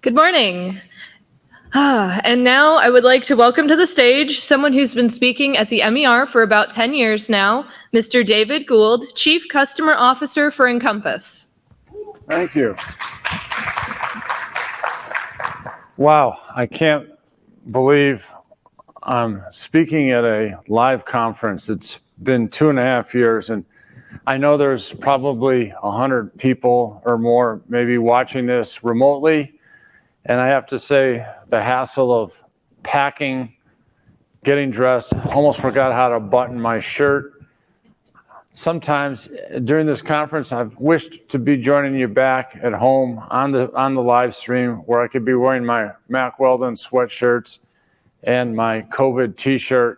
Good morning. And now I would like to welcome to the stage someone who's been speaking at the MER for about 10 years now, Mr. David Gould, Chief Customer Officer for EncompaaS. Thank you. Wow, I can't believe I'm speaking at a live conference. It's been 2.5 years, and I know there's probably 100 people or more maybe watching this remotely. And I have to say, the hassle of packing, getting dressed, almost forgot how to button my shirt. Sometimes during this conference, I've wished to be joining you back at home on the live stream where I could be wearing my Mack Weldon sweatshirts and my COVID t-shirt.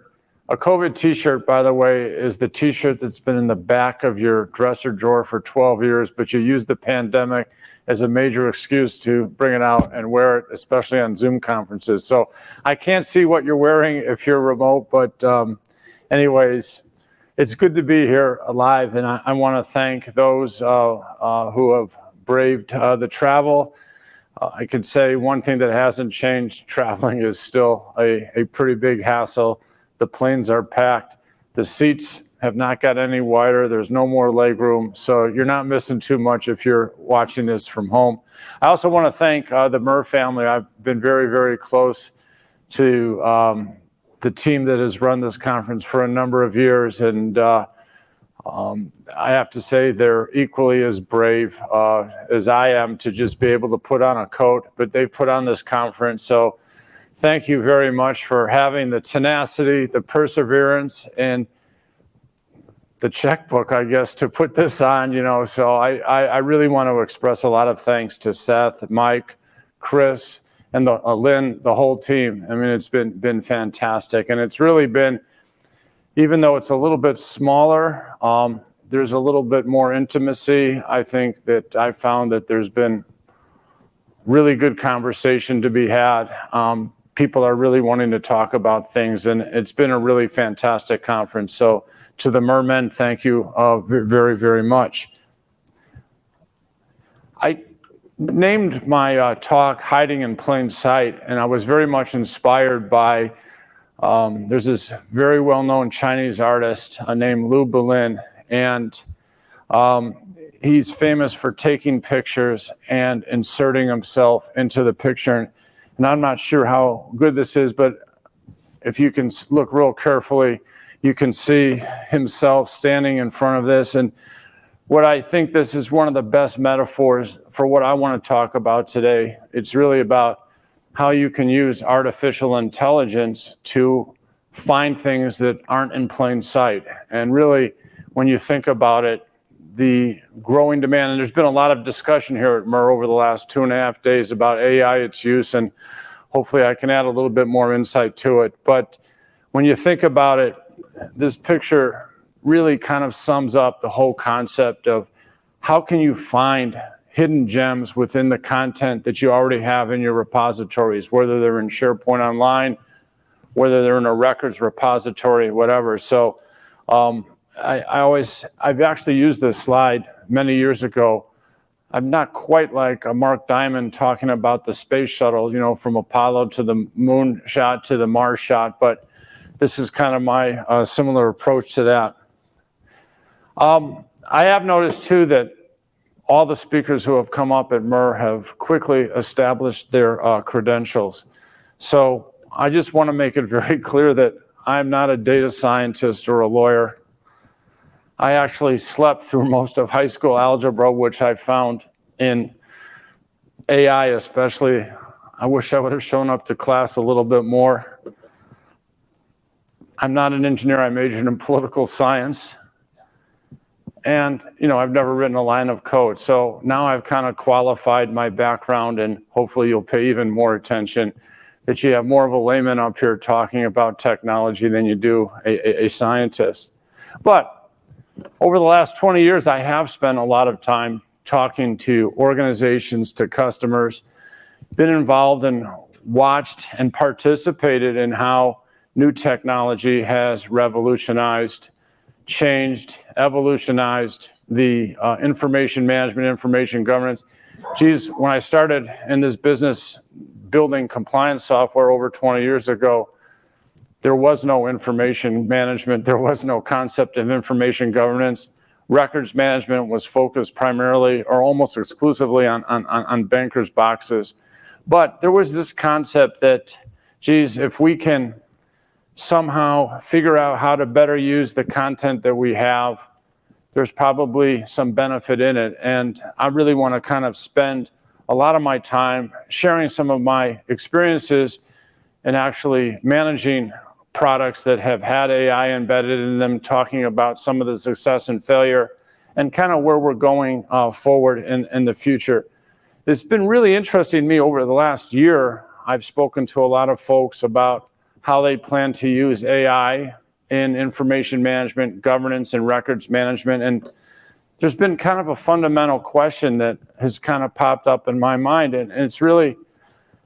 A COVID t-shirt, by the way, is the t-shirt that's been in the back of your dresser drawer for 12 years, but you used the pandemic as a major excuse to bring it out and wear it, especially on Zoom conferences. So I can't see what you're wearing if you're remote, but anyways, it's good to be here live, and I want to thank those who have braved the travel. I could say one thing that hasn't changed, traveling is still a pretty big hassle. The planes are packed. The seats have not got any wider. There's no more leg room. So you're not missing too much if you're watching this from home. I also want to thank the MER family. I've been very, very close to the team that has run this conference for a number of years. And I have to say they're equally as brave as I am to just be able to put on a coat, but they've put on this conference. So thank you very much for having the tenacity, the perseverance, and the checkbook, I guess, to put this on, So I really want to express a lot of thanks to Seth, Mike, Chris, and Lynn, the whole team. I mean, it's been fantastic. And it's really been, even though it's a little bit smaller, there's a little bit more intimacy. I think that I found that there's been really good conversation to be had. People are really wanting to talk about things, and it's been a really fantastic conference. So to the mermen, thank you very, very much. I named my talk Hiding in Plain Sight, and I was very much inspired by, there's this very well-known Chinese artist named Lu Belin, and he's famous for taking pictures and inserting himself into the picture. And I'm not sure how good this is, but if you can look real carefully, you can see himself standing in front of this. And what I think this is one of the best metaphors for what I want to talk about today. It's really about how you can use artificial intelligence to find things that aren't in plain sight. And really, when you think about it, the growing demand, and there's been a lot of discussion here at MER over the last 2.5 days about AI, its use, and hopefully I can add a little bit more insight to it. But when you think about it, this picture really kind of sums up the whole concept of how can you find hidden gems within the content that you already have in your repositories, whether they're in SharePoint Online, whether they're in a records repository, whatever. So I've actually used this slide many years ago. I'm not quite like a Mark Diamond talking about the space shuttle, from Apollo to the moon shot to the Mars shot, but this is kind of my similar approach to that. I have noticed too that all the speakers who have come up at MER have quickly established their credentials. So I just want to make it very clear that I'm not a data scientist or a lawyer. I actually slept through most of high school algebra, which I found in AI especially. I wish I would have shown up to class a little bit more. I'm not an engineer. I majored in political science. And, I've never written a line of code. So now I've kind of qualified my background, and hopefully you'll pay even more attention that you have more of a layman up here talking about technology than you do a scientist. But over the last 20 years, I have spent a lot of time talking to organizations, to customers, been involved and watched and participated in how new technology has revolutionized, changed, evolutionized the information management, information governance, geez, when I started in this business building compliance software over 20 years ago, there was no information management. There was no concept of information governance. Records management was focused primarily or almost exclusively on bankers' boxes. But there was this concept that, geez, if we can somehow figure out how to better use the content that we have, there's probably some benefit in it. And I really want to kind of spend a lot of my time sharing some of my experiences in actually managing products that have had AI embedded in them, talking about some of the success and failure, and kind of where we're going forward in the future. It's been really interesting to me over the last year. I've spoken to a lot of folks about how they plan to use AI in information management, governance, and records management. And there's been kind of a fundamental question that has kind of popped up in my mind. And it's really,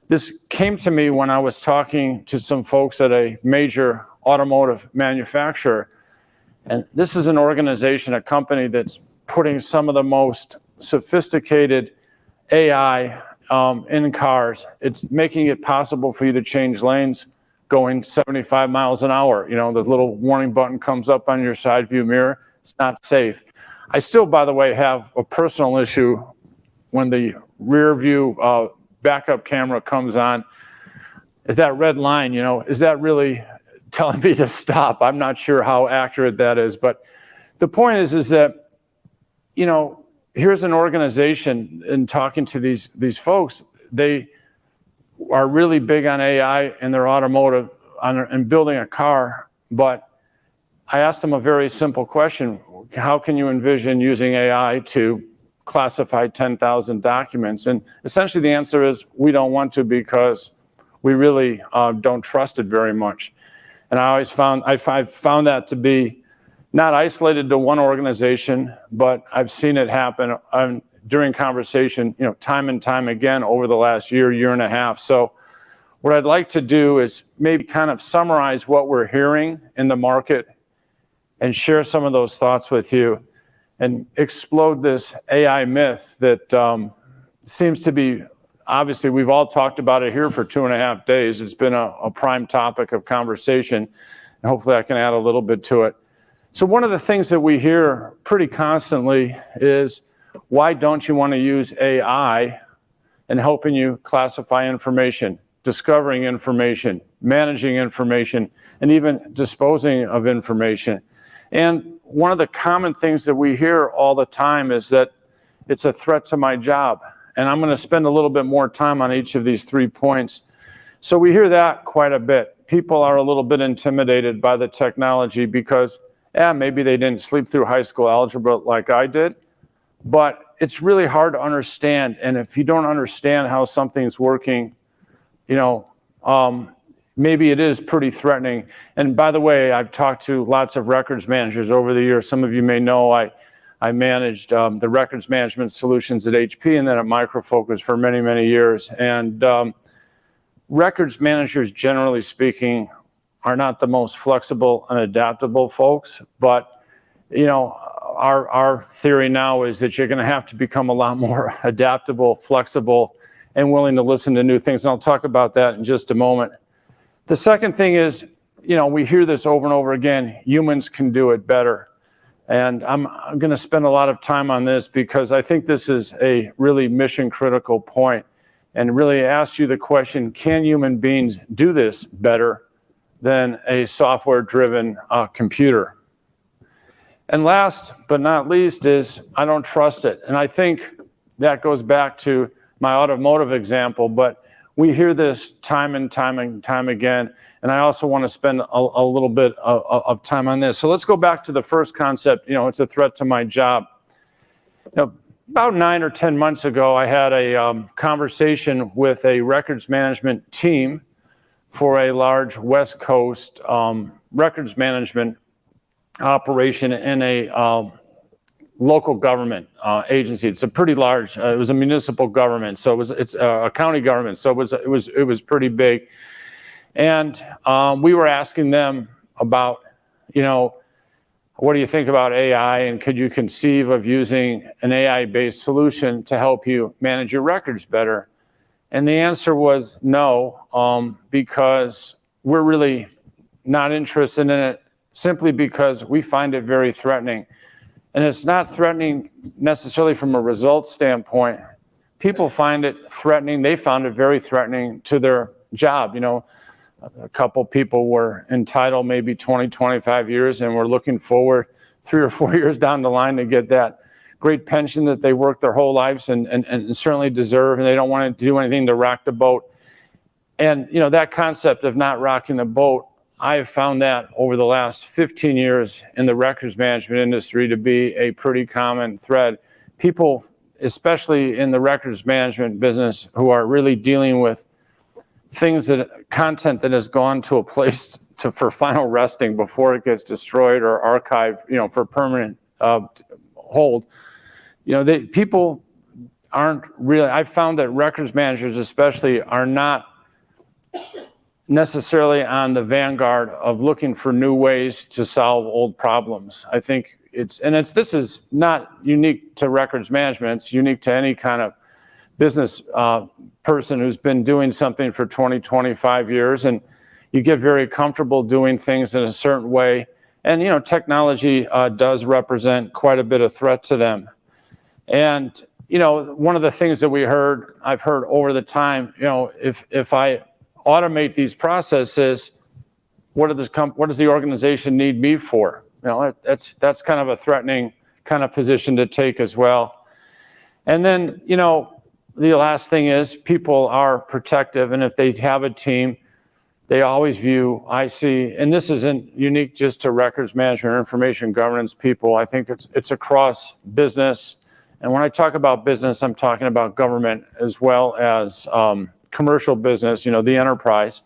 this came to me when I was talking to some folks at a major automotive manufacturer. And this is an organization, a company that's putting some of the most sophisticated AI in cars. It's making it possible for you to change lanes going 75 miles an hour. You know, the little warning button comes up on your side view mirror. It's not safe. I still, by the way, have a personal issue when the rear view backup camera comes on. Is that red line, you know, is that really telling me to stop? I'm not sure how accurate that is. But the point is that, you know, here's an organization, and talking to these folks, they are really big on AI in their automotive and building a car. But I asked them a very simple question. How can you envision using AI to classify 10,000 documents? And essentially the answer is we don't want to, because we really don't trust it very much. And I've found that to be not isolated to one organization, but I've seen it happen during conversation, you know, time and time again over the last year and a half. So what I'd like to do is maybe kind of summarize what we're hearing in the market and share some of those thoughts with you and explode this AI myth that seems to be, obviously we've all talked about it here for 2.5 days. It's been a prime topic of conversation, and hopefully I can add a little bit to it. So one of the things that we hear pretty constantly is, why don't you want to use AI in helping you classify information, discovering information, managing information, and even disposing of information? And one of the common things that we hear all the time is that it's a threat to my job. And I'm going to spend a little bit more time on each of these 3 points. So we hear that quite a bit. People are a little bit intimidated by the technology because, maybe they didn't sleep through high school algebra like I did, but it's really hard to understand. And if you don't understand how something's working, you know, maybe it is pretty threatening. And by the way, I've talked to lots of records managers over the years. Some of you may know I managed the records management solutions at HP and then at Micro Focus for many, many years. And records managers, generally speaking, are not the most flexible and adaptable folks. But, you know, our theory now is that you're going to have to become a lot more adaptable, flexible, and willing to listen to new things. And I'll talk about that in just a moment. The second thing is, you know, we hear this over and over again, humans can do it better. And I'm going to spend a lot of time on this because I think this is a really mission critical point, and really ask you the question, can human beings do this better than a software driven computer? And last but not least is, I don't trust it. And I think that goes back to my automotive example, but we hear this time and time again. And I also want to spend a little bit of time on this. So let's go back to the first concept. You know, it's a threat to my job. You know, about 9 or 10 months ago, I had a conversation with a records management team for a large West Coast records management operation in a local government agency. It's a pretty large. It was a municipal government, so it's a county government. So it was pretty big, and we were asking them about, you know, what do you think about AI, and could you conceive of using an AI-based solution to help you manage your records better? And the answer was no, because we're really not interested in it, simply because we find it very threatening. And it's not threatening necessarily from a results standpoint. People find it threatening. They found it very threatening to their job. You know, a couple people were entitled maybe 20, 25 years, and were looking forward 3 or 4 years down the line to get that great pension that they worked their whole lives and certainly deserve, and they don't want to do anything to rock the boat. And, you know, that concept of not rocking the boat, I have found that over the last 15 years in the records management industry to be a pretty common thread. People, especially in the records management business, who are really dealing with content that has gone to a place for final resting before it gets destroyed or archived, you know, for permanent hold. You know, people aren't really, I've found that records managers especially are not necessarily on the vanguard of looking for new ways to solve old problems. I think this is not unique to records management. It's unique to any kind of business person who's been doing something for 20, 25 years, and you get very comfortable doing things in a certain way. And, you know, technology does represent quite a bit of threat to them. And, you know, one of the things that I've heard over the time, you know, if I automate these processes, what does the organization need me for? You know, that's kind of a threatening kind of position to take as well. And then, you know, the last thing is people are protective, and if they have a team, they always view, and this isn't unique just to records management or information governance people. I think it's across business. And when I talk about business, I'm talking about government as well as commercial business, you know, the enterprise.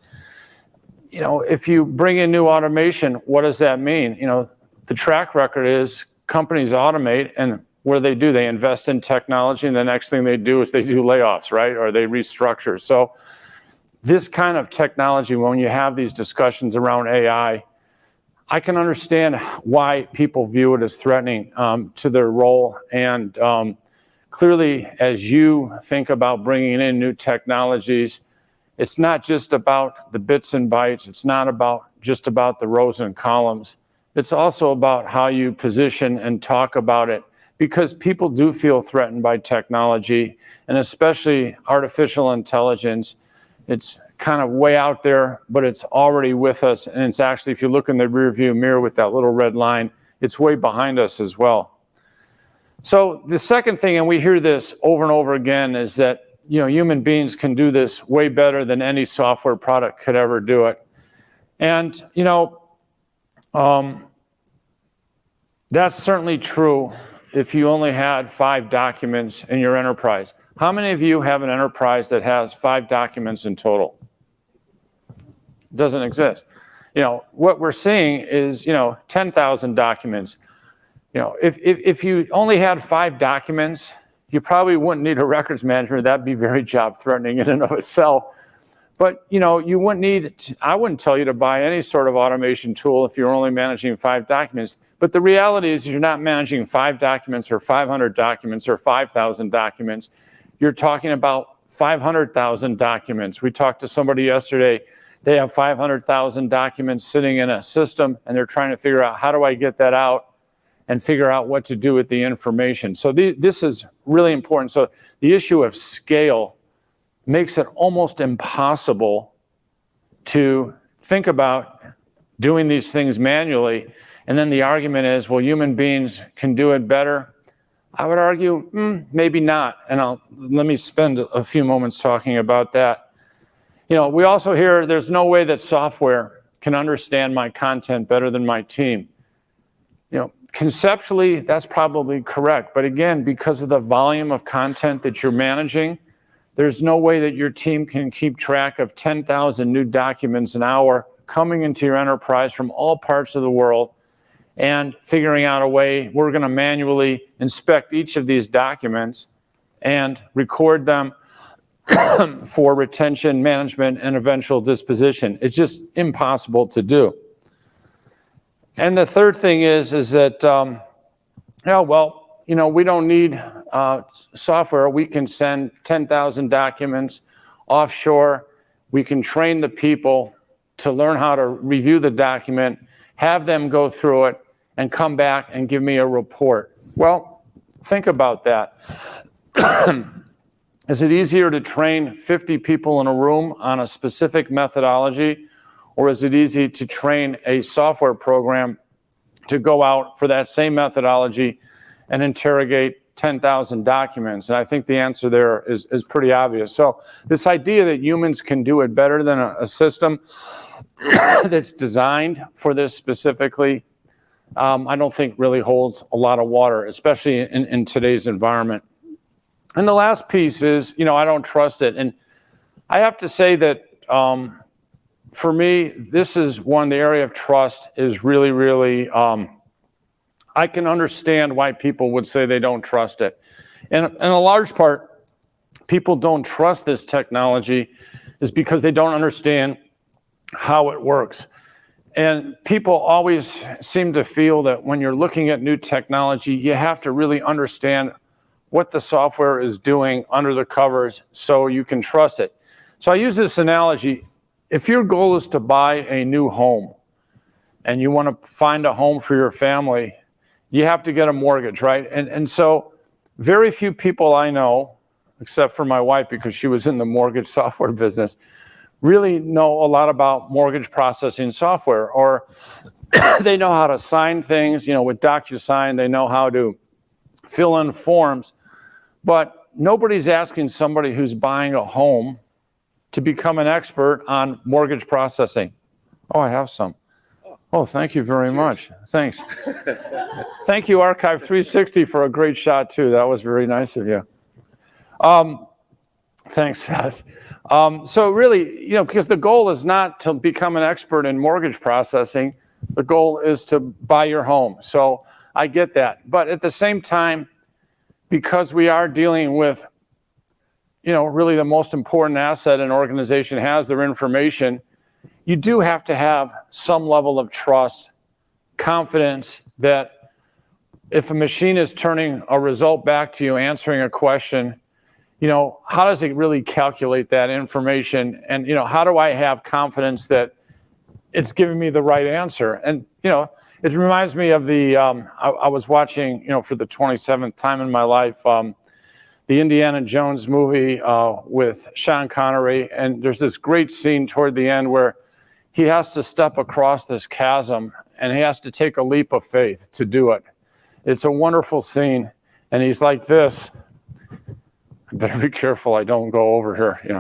You know, if you bring in new automation, what does that mean? You know, the track record is companies automate, and what do? They invest in technology, and the next thing they do is they do layoffs, right? Or they restructure. So this kind of technology, when you have these discussions around AI, I can understand why people view it as threatening to their role. And clearly, as you think about bringing in new technologies, it's not just about the bits and bytes. It's not just about the rows and columns. It's also about how you position and talk about it, because people do feel threatened by technology, and especially artificial intelligence. It's kind of way out there, but it's already with us. And it's actually, if you look in the rearview mirror with that little red line, it's way behind us as well. So the second thing, and we hear this over and over again, is that, you know, human beings can do this way better than any software product could ever do it. And, you know, that's certainly true if you only had 5 documents in your enterprise. How many of you have an enterprise that has 5 documents in total? It doesn't exist. You know, what we're seeing is, you know, 10,000 documents. You know, if you only had 5 documents, you probably wouldn't need a records manager. That'd be very job threatening in and of itself. But, you know, I wouldn't tell you to buy any sort of automation tool if you're only managing 5 documents. But the reality is you're not managing 5 documents or 500 documents or 5,000 documents. You're talking about 500,000 documents. We talked to somebody yesterday. They have 500,000 documents sitting in a system, and they're trying to figure out, how do I get that out and figure out what to do with the information? So this is really important. So the issue of scale makes it almost impossible to think about doing these things manually. And then the argument is, well, human beings can do it better. I would argue, maybe not. And let me spend a few moments talking about that. You know, we also hear there's no way that software can understand my content better than my team. You know, conceptually, that's probably correct. But again, because of the volume of content that you're managing, there's no way that your team can keep track of 10,000 new documents an hour coming into your enterprise from all parts of the world, and figuring out a way, we're going to manually inspect each of these documents and record them for retention, management, and eventual disposition. It's just impossible to do. And the third thing is that, yeah, well, you know, we don't need software. We can send 10,000 documents offshore. We can train the people to learn how to review the document, have them go through it, and come back and give me a report. Well, think about that. Is it easier to train 50 people in a room on a specific methodology, or is it easy to train a software program to go out for that same methodology and interrogate 10,000 documents? And I think the answer there is pretty obvious. So this idea that humans can do it better than a system that's designed for this specifically, I don't think really holds a lot of water, especially in today's environment. And the last piece is, you know, I don't trust it. And I have to say that for me, this is one, the area of trust is really, really, I can understand why people would say they don't trust it. And in a large part, people don't trust this technology is because they don't understand how it works. And people always seem to feel that when you're looking at new technology, you have to really understand what the software is doing under the covers so you can trust it. So I use this analogy. If your goal is to buy a new home and you want to find a home for your family, you have to get a mortgage, right? And so very few people I know, except for my wife because she was in the mortgage software business, really know a lot about mortgage processing software, or they know how to sign things, you know, with DocuSign, they know how to fill in forms, but nobody's asking somebody who's buying a home to become an expert on mortgage processing. Oh, I have some. Oh, thank you very much. Thanks. Thank you, Archive 360, for a great shot, too. That was very nice of you. Thanks, Seth. So really, you know, because the goal is not to become an expert in mortgage processing. The goal is to buy your home. So I get that. But at the same time, because we are dealing with, you know, really the most important asset an organization has, their information, you do have to have some level of trust, confidence that if a machine is turning a result back to you, answering a question, you know, how does it really calculate that information? And, you know, how do I have confidence that it's giving me the right answer? And, you know, it reminds me of the, I was watching, you know, for the 27th time in my life, the Indiana Jones movie with Sean Connery. And there's this great scene toward the end where he has to step across this chasm and he has to take a leap of faith to do it. It's a wonderful scene. And he's like this. I better be careful I don't go over here, you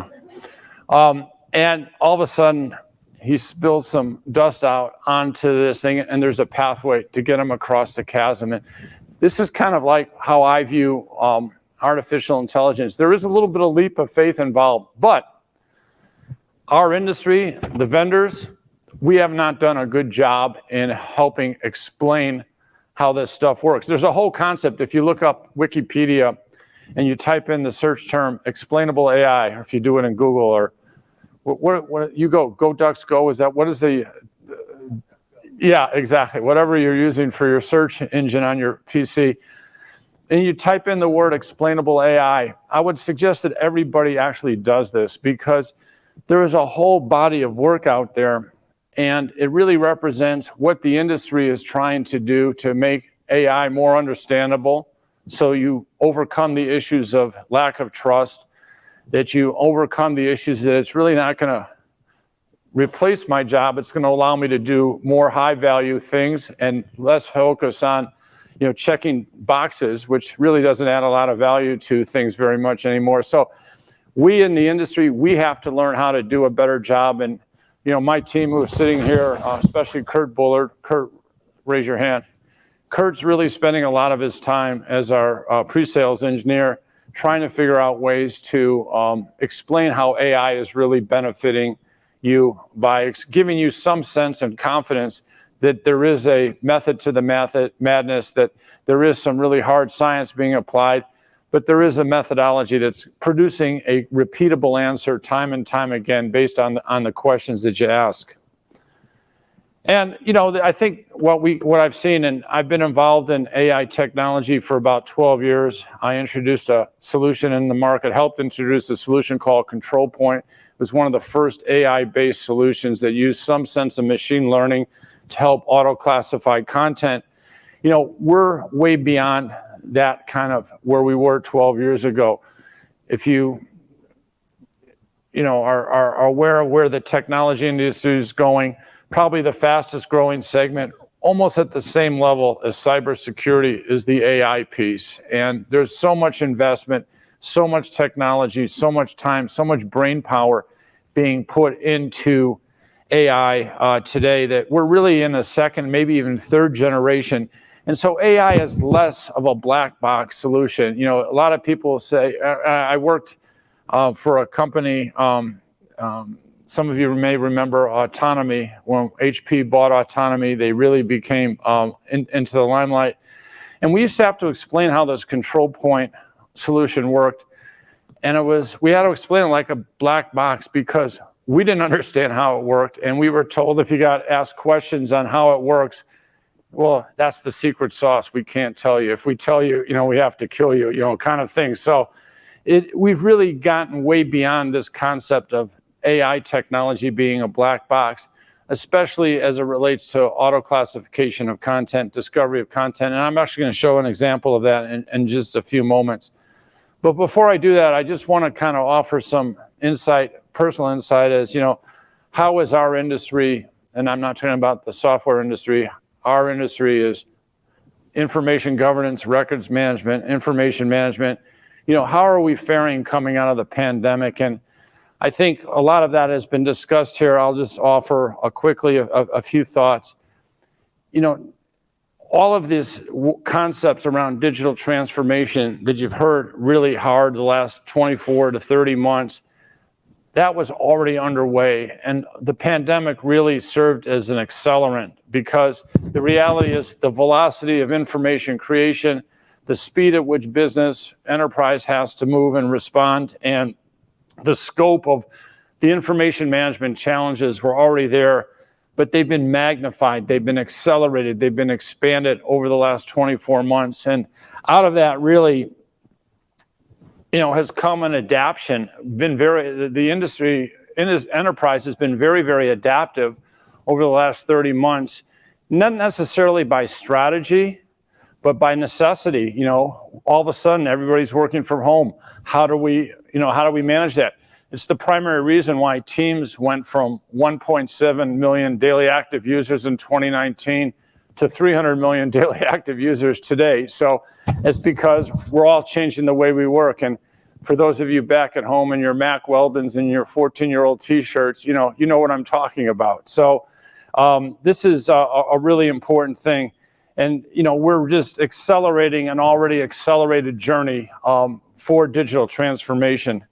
know. And all of a sudden, he spills some dust out onto this thing, and there's a pathway to get him across the chasm. And this is kind of like how I view artificial intelligence. There is a little bit of leap of faith involved, but our industry, the vendors, we have not done a good job in helping explain how this stuff works. There's a whole concept. If you look up Wikipedia and you type in the search term explainable AI, or if you do it in Google, or what you go Ducks Go, is that, what is the, yeah, exactly, whatever you're using for your search engine on your PC, and you type in the word explainable AI, I would suggest that everybody actually does this, because there is a whole body of work out there, and it really represents what the industry is trying to do to make AI more understandable, so you overcome the issues of lack of trust, that you overcome the issues that it's really not going to replace my job. It's going to allow me to do more high value things and less focus on, you know, checking boxes, which really doesn't add a lot of value to things very much anymore. So we in the industry, we have to learn how to do a better job. And, you know, my team who is sitting here, especially Kurt Bullard, Kurt, raise your hand. Kurt's really spending a lot of his time as our pre-sales engineer trying to figure out ways to explain how AI is really benefiting you by giving you some sense and confidence that there is a method to the madness, that there is some really hard science being applied, but there is a methodology that's producing a repeatable answer time and time again based on the questions that you ask. And, you know, I think what I've seen, and I've been involved in AI technology for about 12 years. I introduced a solution in the market, helped introduce a solution called Control Point. It was one of the first AI-based solutions that used some sense of machine learning to help auto-classify content. You know, we're way beyond that kind of where we were 12 years ago. If you are aware of where the technology industry is going, probably the fastest growing segment, almost at the same level as cybersecurity, is the AI piece. And there's so much investment, so much technology, so much time, so much brain power being put into AI today that we're really in a second, maybe even third generation. And so AI is less of a black box solution. You know, a lot of people say, I worked for a company, some of you may remember Autonomy. When HP bought Autonomy, they really became into the limelight. And we used to have to explain how this Control Point solution worked. And we had to explain it like a black box because we didn't understand how it worked. And we were told if you got asked questions on how it works, well, that's the secret sauce. We can't tell you. If we tell you, you know, we have to kill you, you know, kind of thing. So we've really gotten way beyond this concept of AI technology being a black box, especially as it relates to auto-classification of content, discovery of content. And I'm actually going to show an example of that in just a few moments. But before I do that, I just want to kind of offer some insight, personal insight as, you know, how is our industry, and I'm not talking about the software industry, our industry is information governance, records management, information management. You know, how are we faring coming out of the pandemic? And I think a lot of that has been discussed here. I'll just offer quickly a few thoughts. You know, all of these concepts around digital transformation that you've heard really hard the last 24 to 30 months, that was already underway. And the pandemic really served as an accelerant because the reality is the velocity of information creation, the speed at which business enterprise has to move and respond, and the scope of the information management challenges were already there, but they've been magnified, they've been accelerated, they've been expanded over the last 24 months. And out of that really, you know, has come an adaptation. The industry in this enterprise has been very, very adaptive over the last 30 months, not necessarily by strategy, but by necessity. You know, all of a sudden everybody's working from home. How do we manage that? It's the primary reason why Teams went from 1.7 million daily active users in 2019 to 300 million daily active users today. So it's because we're all changing the way we work. And for those of you back at home in your Mack Weldons and your 14-year-old t-shirts, you know what I'm talking about. So this is a really important thing. And, you know, we're just accelerating an already accelerated journey for digital transformation.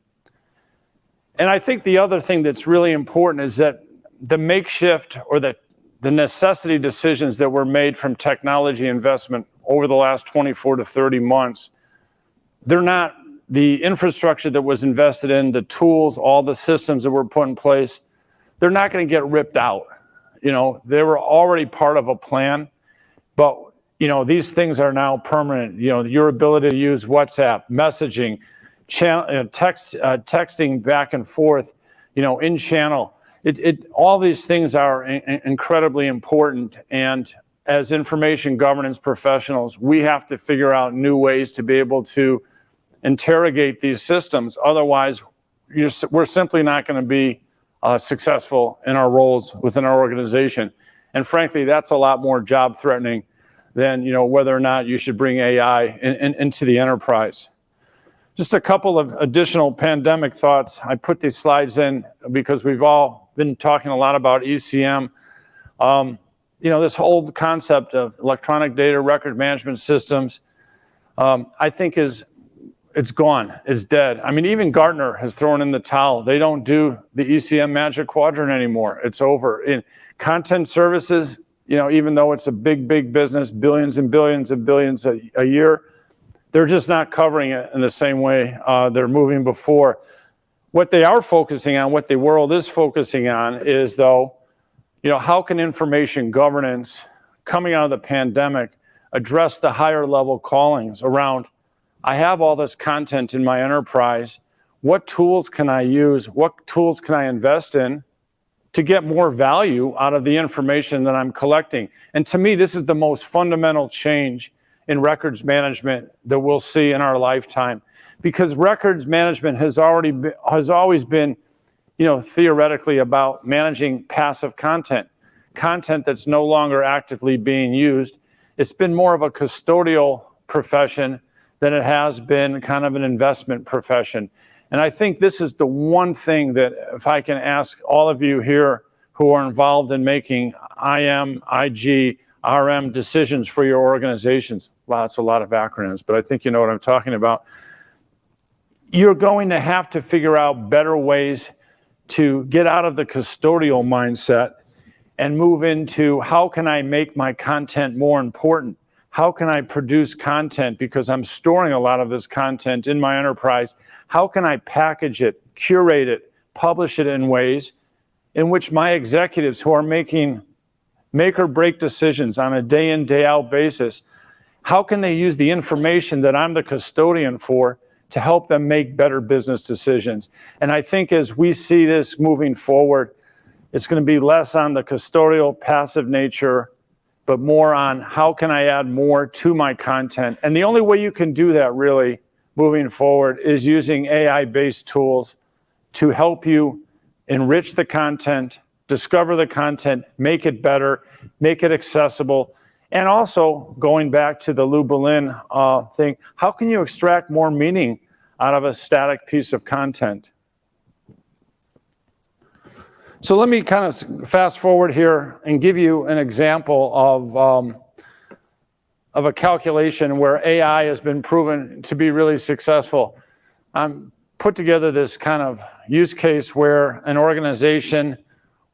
And I think the other thing that's really important is that the makeshift or the necessity decisions that were made from technology investment over the last 24 to 30 months, they're not the infrastructure that was invested in, the tools, all the systems that were put in place, they're not going to get ripped out. You know, they were already part of a plan, but, you know, these things are now permanent. You know, your ability to use WhatsApp, messaging, texting back and forth, you know, in channel. All these things are incredibly important. And as information governance professionals, we have to figure out new ways to be able to interrogate these systems. Otherwise, we're simply not going to be successful in our roles within our organization. And frankly, that's a lot more job threatening than, you know, whether or not you should bring AI into the enterprise. Just a couple of additional pandemic thoughts. I put these slides in because we've all been talking a lot about ECM. You know, this whole concept of electronic data record management systems, I think it's gone, it's dead. I mean, even Gartner has thrown in the towel. They don't do the ECM Magic Quadrant anymore. It's over. In content services, you know, even though it's a big, big business, billions and billions and billions a year, they're just not covering it in the same way they're moving before. What they are focusing on, what the world is focusing on is, though, how can information governance coming out of the pandemic address the higher level callings around, I have all this content in my enterprise, what tools can I use, what tools can I invest in to get more value out of the information that I'm collecting? And to me, this is the most fundamental change in records management that we'll see in our lifetime, because records management has always been, theoretically about managing passive content that's no longer actively being used. It's been more of a custodial profession than it has been kind of an investment profession. And I think this is the one thing that, if I can ask all of you here who are involved in making IM, IG, RM decisions for your organizations, wow, that's a lot of acronyms, but I think you know what I'm talking about. You're going to have to figure out better ways to get out of the custodial mindset and move into, how can I make my content more important? How can I produce content because I'm storing a lot of this content in my enterprise? How can I package it, curate it, publish it in ways in which my executives who are making make or break decisions on a day in, day out basis, how can they use the information that I'm the custodian for to help them make better business decisions? And I think as we see this moving forward, it's going to be less on the custodial passive nature, but more on how can I add more to my content. And the only way you can do that really moving forward is using AI-based tools to help you enrich the content, discover the content, make it better, make it accessible. And also, going back to the Lou Berlin thing, how can you extract more meaning out of a static piece of content? So let me kind of fast forward here and give you an example of a calculation where AI has been proven to be really successful. Put together this kind of use case where an organization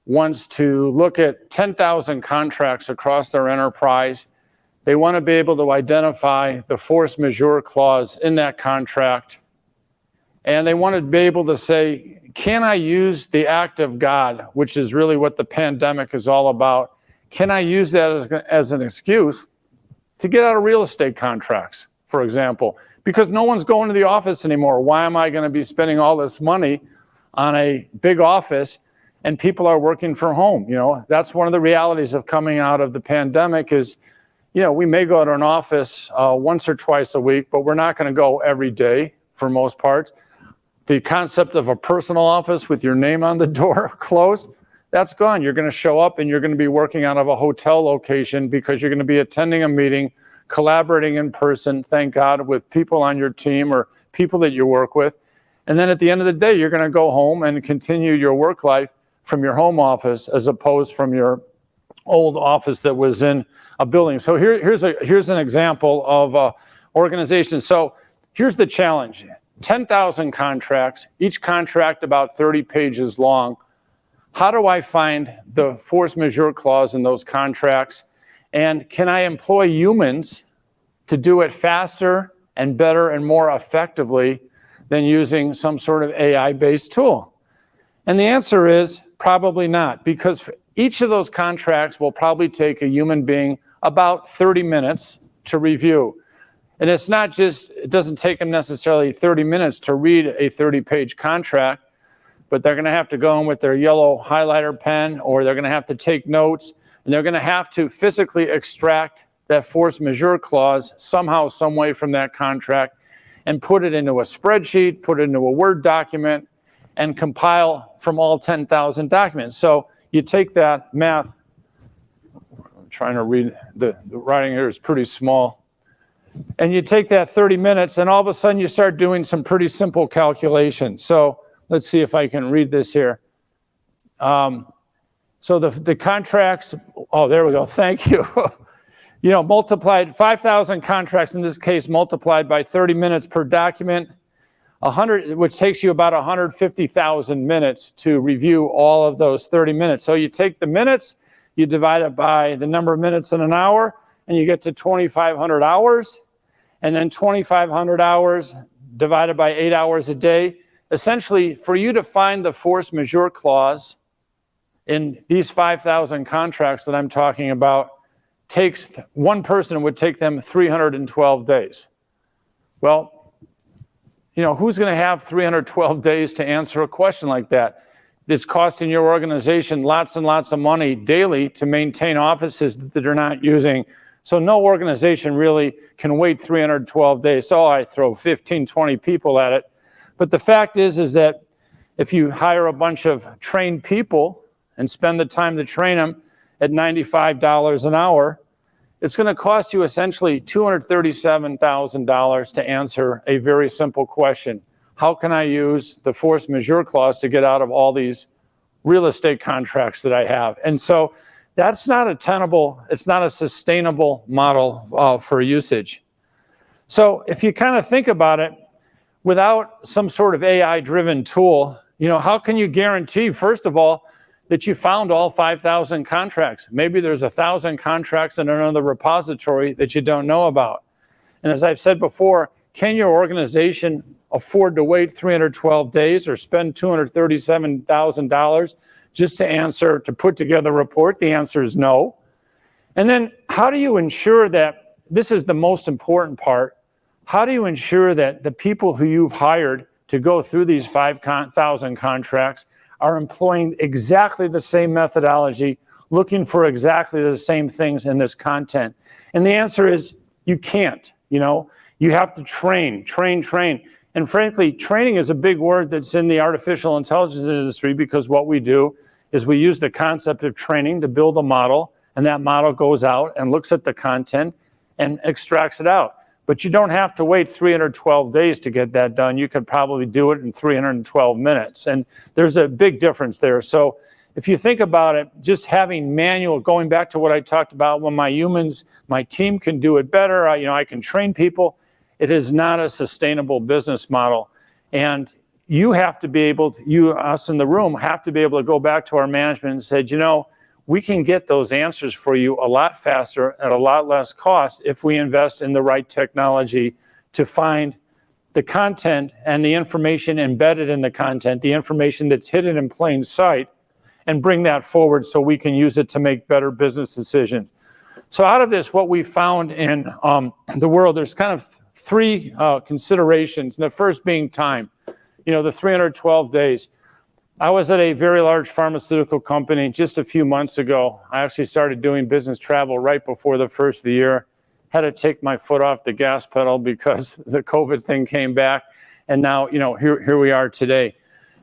wants to look at 10,000 contracts across their enterprise. They want to be able to identify the force majeure clause in that contract. And they want to be able to say, can I use the act of God, which is really what the pandemic is all about? Can I use that as an excuse to get out of real estate contracts, for example? Because no one's going to the office anymore. Why am I going to be spending all this money on a big office and people are working from home? That's one of the realities of coming out of the pandemic is, we may go to an office once or twice a week, but we're not going to go every day for most part. The concept of a personal office with your name on the door closed, that's gone. You're going to show up and you're going to be working out of a hotel location because you're going to be attending a meeting, collaborating in person, thank God, with people on your team or people that you work with. And then at the end of the day, you're going to go home and continue your work life from your home office as opposed from your old office that was in a building. So here's an example of organization. So here's the challenge. 10,000 contracts, each contract about 30 pages long. How do I find the force majeure clause in those contracts? And can I employ humans to do it faster and better and more effectively than using some sort of AI-based tool? And the answer is probably not, because each of those contracts will probably take a human being about 30 minutes to review. And it's not just, it doesn't take them necessarily 30 minutes to read a 30-page contract, but they're going to have to go in with their yellow highlighter pen, or they're going to have to take notes, and they're going to have to physically extract that force majeure clause somehow, some way from that contract and put it into a spreadsheet, put it into a Word document, and compile from all 10,000 documents. So you take that math, I'm trying to read, the writing here is pretty small. And you take that 30 minutes and all of a sudden you start doing some pretty simple calculations. So let's see if I can read this here. So the contracts, oh, there we go, thank you. Multiplied 5,000 contracts in this case, multiplied by 30 minutes per document, 100, which takes you about 150,000 minutes to review all of those 30 minutes. So you take the minutes, you divide it by the number of minutes in an hour, and you get to 2,500 hours. And then 2,500 hours divided by 8 hours a day. Essentially, for you to find the force majeure clause in these 5,000 contracts that I'm talking about, one person would take them 312 days. Well, who's going to have 312 days to answer a question like that? It's costing your organization lots and lots of money daily to maintain offices that they're not using. So no organization really can wait 312 days. So I throw 15, 20 people at it. But the fact is that if you hire a bunch of trained people and spend the time to train them at $95 an hour, it's going to cost you essentially $237,000 to answer a very simple question. How can I use the force majeure clause to get out of all these real estate contracts that I have? And so that's not it's not a sustainable model for usage. So if you kind of think about it, without some sort of AI-driven tool, how can you guarantee, first of all, that you found all 5,000 contracts? Maybe there's 1,000 contracts in another repository that you don't know about. And as I've said before, can your organization afford to wait 312 days or spend $237,000 just to put together a report? The answer is no. And then how do you ensure that, this is the most important part, how do you ensure that the people who you've hired to go through these 5,000 contracts are employing exactly the same methodology, looking for exactly the same things in this content? And the answer is you can't. You have to train. And frankly, training is a big word that's in the artificial intelligence industry, because what we do is we use the concept of training to build a model, and that model goes out and looks at the content and extracts it out. But you don't have to wait 312 days to get that done. You could probably do it in 312 minutes. And there's a big difference there. So if you think about it, just having manual, going back to what I talked about, when my team can do it better, I can train people. It is not a sustainable business model. And you have to be able to, us in the room, have to be able to go back to our management and say, we can get those answers for you a lot faster at a lot less cost if we invest in the right technology to find the content and the information embedded in the content, the information that's hidden in plain sight, and bring that forward so we can use it to make better business decisions. So out of this, what we found in the world, there's kind of three considerations. And the first being time, the 312 days. I was at a very large pharmaceutical company just a few months ago. I actually started doing business travel right before the first of the year. Had to take my foot off the gas pedal because the COVID thing came back. And now, here we are today.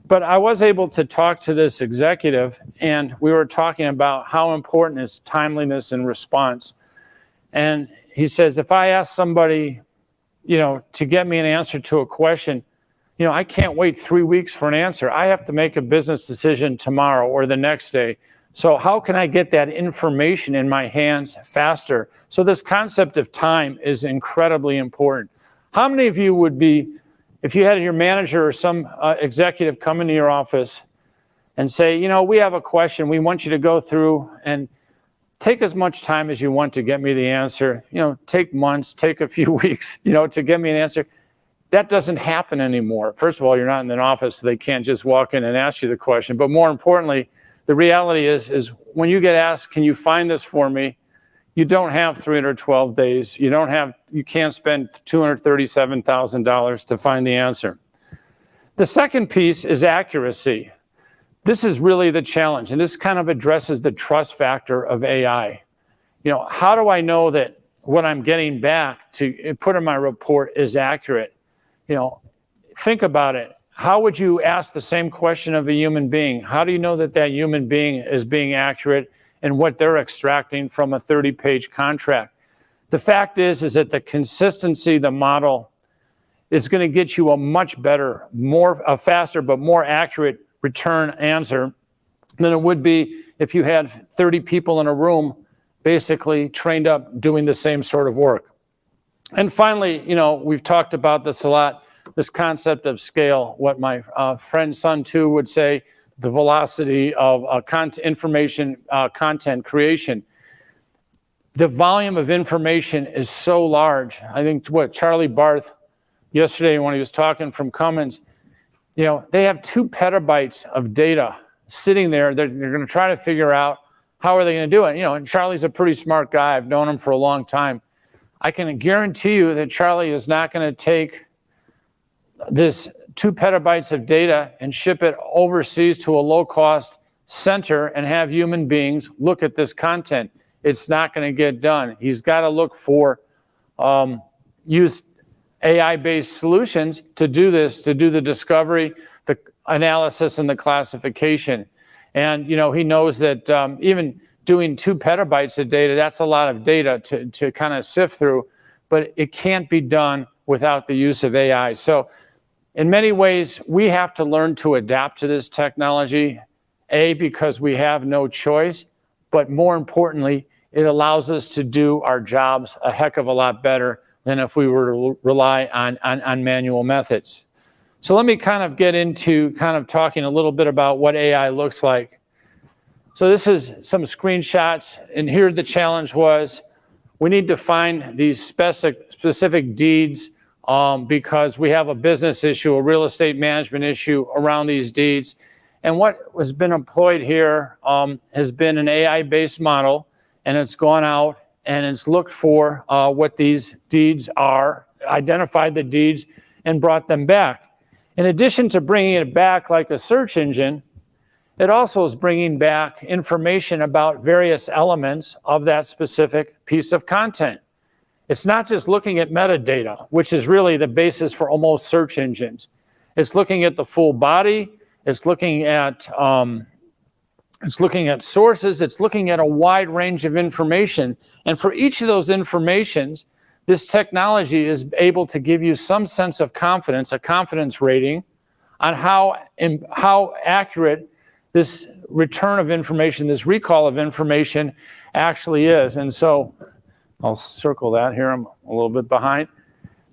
But I was able to talk to this executive, and we were talking about how important is timeliness and response. And he says, if I ask somebody, to get me an answer to a question, I can't wait 3 weeks for an answer. I have to make a business decision tomorrow or the next day. So how can I get that information in my hands faster? So this concept of time is incredibly important. How many of you would be, if you had your manager or some executive come into your office and say, we have a question, we want you to go through and take as much time as you want to get me the answer, take months, take a few weeks, to get me an answer. That doesn't happen anymore. First of all, you're not in an office, so they can't just walk in and ask you the question. But more importantly, the reality is when you get asked, can you find this for me? You don't have 312 days. You can't spend $237,000 to find the answer. The second piece is accuracy. This is really the challenge, and this kind of addresses the trust factor of AI. How do I know that what I'm getting back to put in my report is accurate? Think about it. How would you ask the same question of a human being? How do you know that that human being is being accurate in what they're extracting from a 30-page contract? The fact is that the consistency, the model, is going to get you a much better, a faster, but more accurate return answer than it would be if you had 30 people in a room basically trained up doing the same sort of work. And finally, we've talked about this a lot, this concept of scale, what my friend Sun Tu would say, the velocity of information content creation. The volume of information is so large. I think Charlie Barth yesterday when he was talking from Cummins, they have 2 petabytes of data sitting there. They're going to try to figure out how are they going to do it. And Charlie's a pretty smart guy. I've known him for a long time. I can guarantee you that Charlie is not going to take this 2 petabytes of data and ship it overseas to a low-cost center and have human beings look at this content. It's not going to get done. He's got to look for use AI-based solutions to do this, to do the discovery, the analysis, and the classification. And he knows that even doing 2 petabytes of data, that's a lot of data to kind of sift through, but it can't be done without the use of AI. So in many ways, we have to learn to adapt to this technology, because we have no choice, but more importantly, it allows us to do our jobs a heck of a lot better than if we were to rely on manual methods. So let me kind of get into talking a little bit about what AI looks like. So this is some screenshots, and here the challenge was, we need to find these specific deeds because we have a business issue, a real estate management issue around these deeds. And what has been employed here has been an AI-based model, and it's gone out and it's looked for what these deeds are, identified the deeds, and brought them back. In addition to bringing it back like a search engine, it also is bringing back information about various elements of that specific piece of content. It's not just looking at metadata, which is really the basis for almost search engines. It's looking at the full body. It's looking at sources. It's looking at a wide range of information. And for each of those informations, this technology is able to give you some sense of confidence, a confidence rating, on how accurate this return of information, this recall of information actually is. And so I'll circle that here. I'm a little bit behind.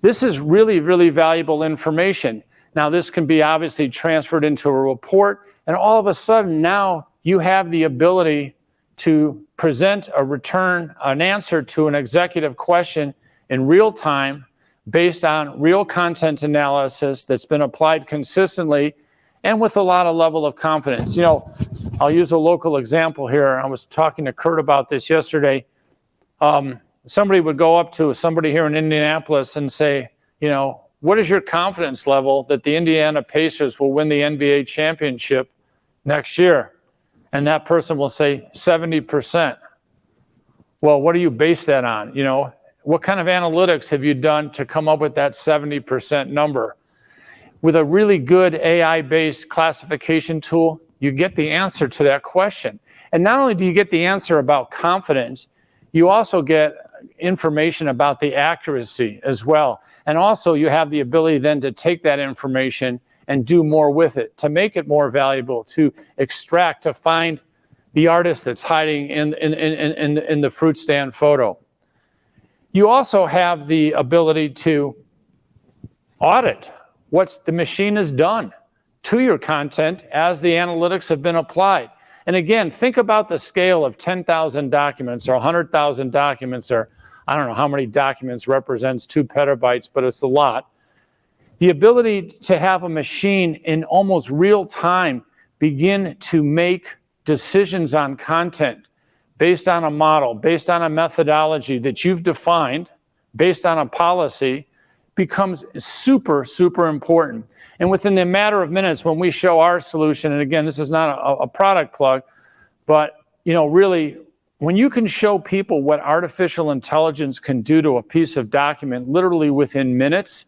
This is really, really valuable information. Now, this can be obviously transferred into a report, and all of a sudden now you have the ability to present an answer to an executive question in real time based on real content analysis that's been applied consistently and with a lot of level of confidence. I'll use a local example here. I was talking to Kurt about this yesterday. Somebody would go up to somebody here in Indianapolis and say, what is your confidence level that the Indiana Pacers will win the NBA championship next year? And that person will say 70%. Well, what do you base that on? What kind of analytics have you done to come up with that 70% number? With a really good AI-based classification tool, you get the answer to that question. And not only do you get the answer about confidence, you also get information about the accuracy as well. And also you have the ability then to take that information and do more with it, to make it more valuable, to extract, to find the artist that's hiding in the fruit stand photo. You also have the ability to audit what the machine has done to your content as the analytics have been applied. And again, think about the scale of 10,000 documents or 100,000 documents, or I don't know how many documents represents 2 petabytes, but it's a lot. The ability to have a machine in almost real time begin to make decisions on content based on a model, based on a methodology that you've defined, based on a policy, becomes super, super important. And within the matter of minutes, when we show our solution, and again, this is not a product plug, but really, when you can show people what artificial intelligence can do to a piece of document literally within minutes,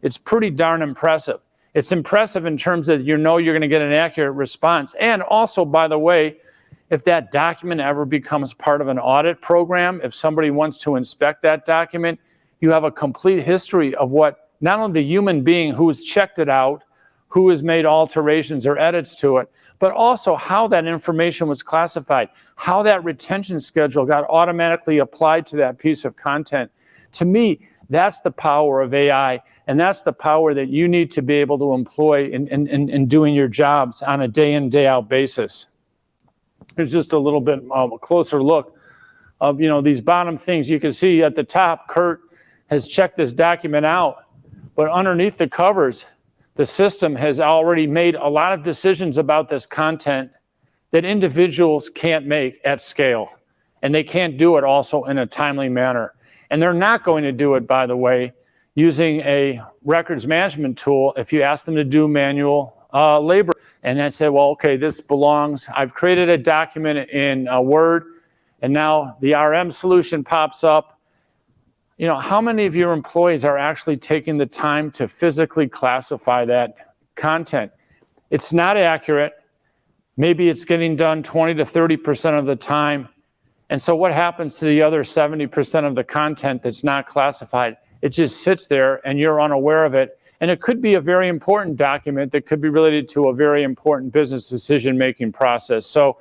it's pretty darn impressive. It's impressive in terms of you're going to get an accurate response. And also, by the way, if that document ever becomes part of an audit program, if somebody wants to inspect that document, you have a complete history of what not only the human being who has checked it out, who has made alterations or edits to it, but also how that information was classified, how that retention schedule got automatically applied to that piece of content. To me, that's the power of AI, and that's the power that you need to be able to employ in doing your jobs on a day in, day out basis. Here's just a little bit of a closer look of these bottom things. You can see at the top, Kurt has checked this document out, but underneath the covers, the system has already made a lot of decisions about this content that individuals can't make at scale. And they can't do it also in a timely manner. And they're not going to do it, by the way, using a records management tool if you ask them to do manual labor. And I say, well, okay, this belongs, I've created a document in Word, and now the RM solution pops up. You know, how many of your employees are actually taking the time to physically classify that content? It's not accurate. Maybe it's getting done 20 to 30% of the time. And so what happens to the other 70% of the content that's not classified? It just sits there and you're unaware of it. And it could be a very important document that could be related to a very important business decision-making process. So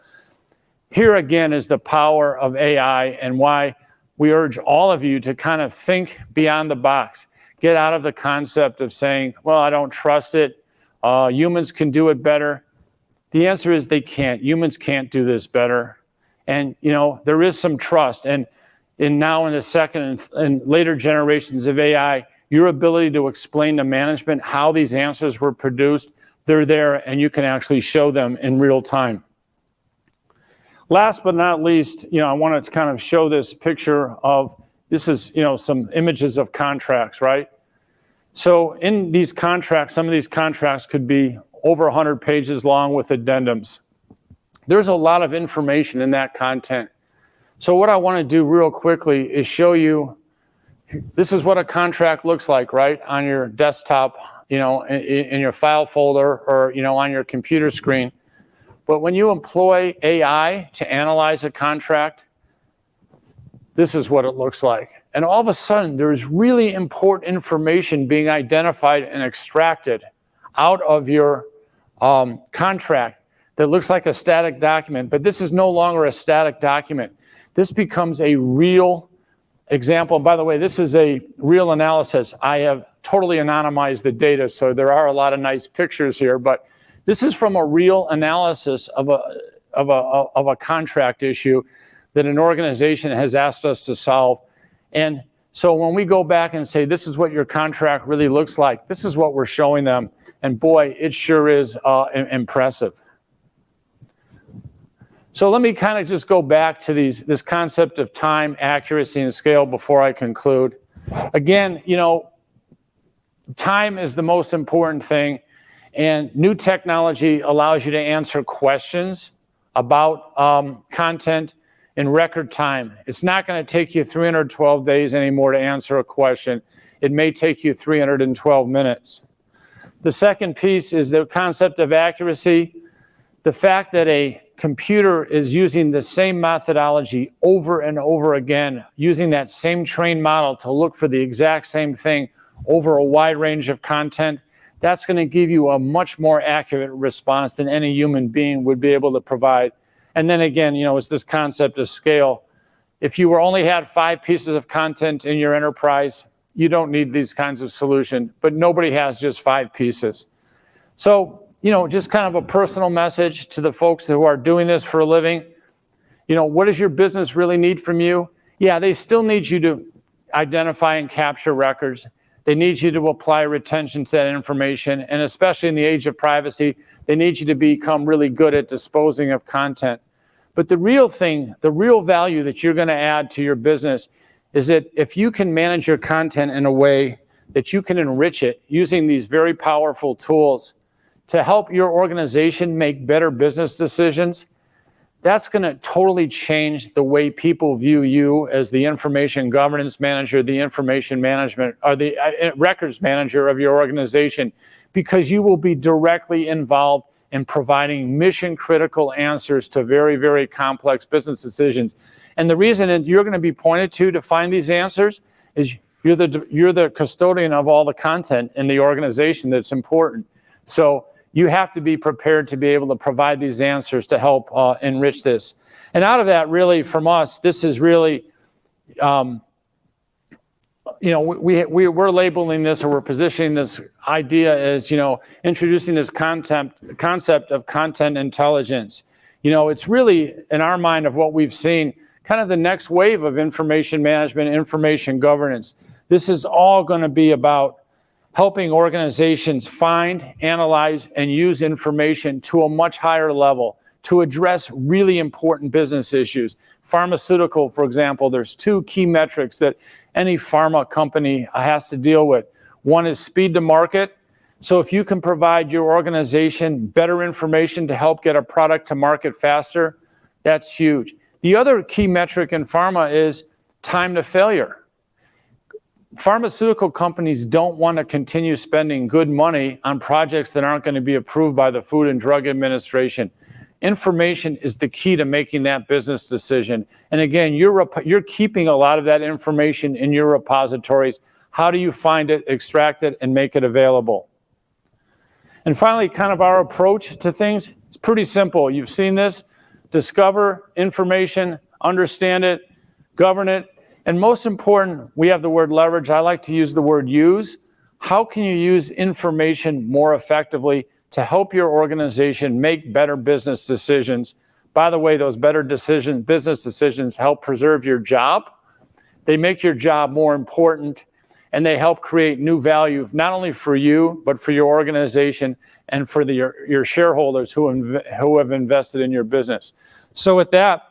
here again is the power of AI and why we urge all of you to kind of think beyond the box. Get out of the concept of saying, well, I don't trust it. Humans can do it better. The answer is they can't. Humans can't do this better. And, you know, there is some trust. And now in the second and later generations of AI, your ability to explain to management how these answers were produced, they're there and you can actually show them in real time. Last but not least, you know, I wanted to kind of show this picture of, this is, you know, some images of contracts, right? So in these contracts, some of these contracts could be over 100 pages long with addendums. There's a lot of information in that content. So what I want to do real quickly is show you, this is what a contract looks like, right? On your desktop, you know, in your file folder or, you know, on your computer screen. But when you employ AI to analyze a contract, this is what it looks like. And all of a sudden, there's really important information being identified and extracted out of your contract that looks like a static document, but this is no longer a static document. This becomes a real example. And by the way, this is a real analysis. I have totally anonymized the data, so there are a lot of nice pictures here, but this is from a real analysis of a contract issue that an organization has asked us to solve. And so when we go back and say, this is what your contract really looks like, this is what we're showing them. And boy, it sure is impressive. So let me kind of just go back to this concept of time, accuracy, and scale before I conclude. Again, you know, time is the most important thing, and new technology allows you to answer questions about content in record time. It's not going to take you 312 days anymore to answer a question. It may take you 312 minutes. The second piece is the concept of accuracy. The fact that a computer is using the same methodology over and over again, using that same trained model to look for the exact same thing over a wide range of content, that's going to give you a much more accurate response than any human being would be able to provide. And then again, you know, it's this concept of scale. If you only had 5 pieces of content in your enterprise, you don't need these kinds of solutions, but nobody has just 5 pieces. So, you know, just kind of a personal message to the folks who are doing this for a living. You know, what does your business really need from you? Yeah, they still need you to identify and capture records. They need you to apply retention to that information. And especially in the age of privacy, they need you to become really good at disposing of content. But the real thing, the real value that you're going to add to your business is that if you can manage your content in a way that you can enrich it using these very powerful tools to help your organization make better business decisions, that's going to totally change the way people view you as the information governance manager, the information management, or the records manager of your organization, because you will be directly involved in providing mission-critical answers to very, very complex business decisions. And the reason that you're going to be pointed to find these answers is you're the custodian of all the content in the organization that's important. So you have to be prepared to be able to provide these answers to help enrich this. And out of that, really, from us, this is really, you know, we're labeling this, or we're positioning this idea as, you know, introducing this concept of content intelligence. You know, it's really, in our mind, of what we've seen, kind of the next wave of information management, information governance. This is all going to be about helping organizations find, analyze, and use information to a much higher level, to address really important business issues. Pharmaceutical, for example, there's 2 key metrics that any pharma company has to deal with. One is speed to market. So if you can provide your organization better information to help get a product to market faster, that's huge. The other key metric in pharma is time to failure. Pharmaceutical companies don't want to continue spending good money on projects that aren't going to be approved by the Food and Drug Administration. Information is the key to making that business decision. And again, you're keeping a lot of that information in your repositories. How do you find it, extract it, and make it available? And finally, kind of our approach to things, it's pretty simple. You've seen this. Discover information, understand it, govern it, and most important, we have the word leverage. I like to use the word use. How can you use information more effectively to help your organization make better business decisions? By the way, those better business decisions help preserve your job. They make your job more important, and they help create new value, not only for you, but for your organization and for your shareholders who have invested in your business. So with that,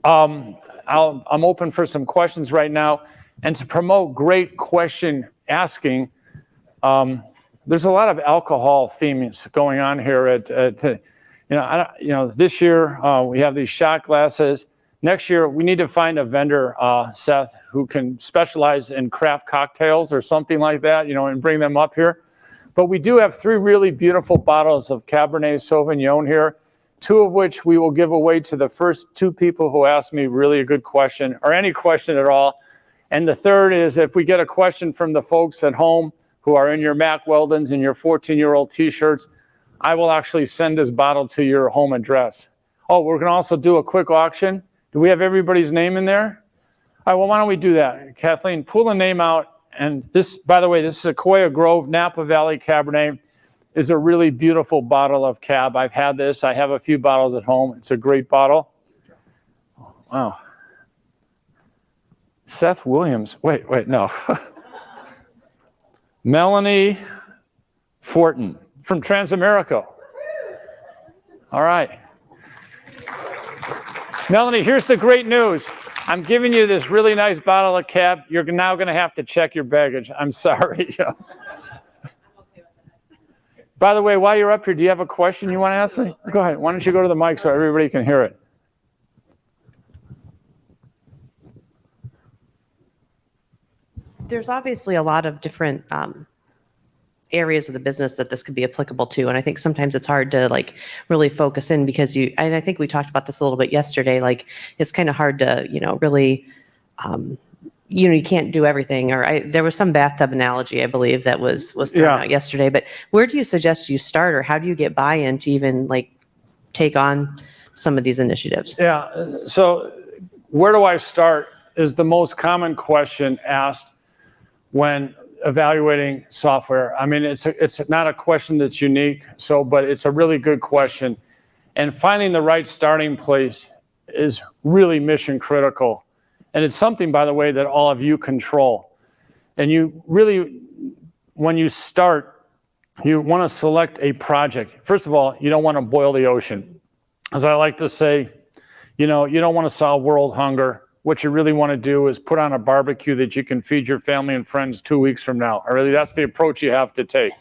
I'm open for some questions right now. And to promote great question asking, there's a lot of alcohol themes going on here this year we have these shot glasses. Next year, we need to find a vendor, Seth, who can specialize in craft cocktails or something like that, and bring them up here. But we do have 3 really beautiful bottles of Cabernet Sauvignon here, 2 of which we will give away to the first 2 people who ask me really a good question, or any question at all. And the third is, if we get a question from the folks at home who are in your Mack Weldons and your 14-year-old T-shirts, I will actually send this bottle to your home address. Oh, we're going to also do a quick auction. Do we have everybody's name in there? All right, well, why don't we do that? Kathleen, pull the name out. And this, by the way, this is Sequoia Grove Napa Valley Cabernet. Is a really beautiful bottle of Cab. I've had this. I have a few bottles at home. It's a great bottle. Wow. Seth Williams. Wait, no. Melanie Fortin from Transamerica. All right. Melanie, here's the great news. I'm giving you this really nice bottle of Cab. You're now going to have to check your baggage. I'm sorry. By the way, while you're up here, do you have a question you want to ask me? Go ahead. Why don't you go to the mic so everybody can hear it? There's obviously a lot of different areas of the business that this could be applicable to. And I think sometimes it's hard to really focus in because and I think we talked about this a little bit yesterday, it's kind of hard to, really, you can't do everything. There was some bathtub analogy, I believe, that was thrown out yesterday, but where do you suggest you start, or how do you get buy-in to even take on some of these initiatives? Yeah, so where do I start is the most common question asked when evaluating software. I mean, it's not a question that's unique, but it's a really good question. And finding the right starting place is really mission critical. And it's something, by the way, that all of you control. And you really, when you start, you want to select a project. First of all, you don't want to boil the ocean. As I like to say, you don't want to solve world hunger. What you really want to do is put on a barbecue that you can feed your family and friends 2 weeks from now. That's the approach you have to take.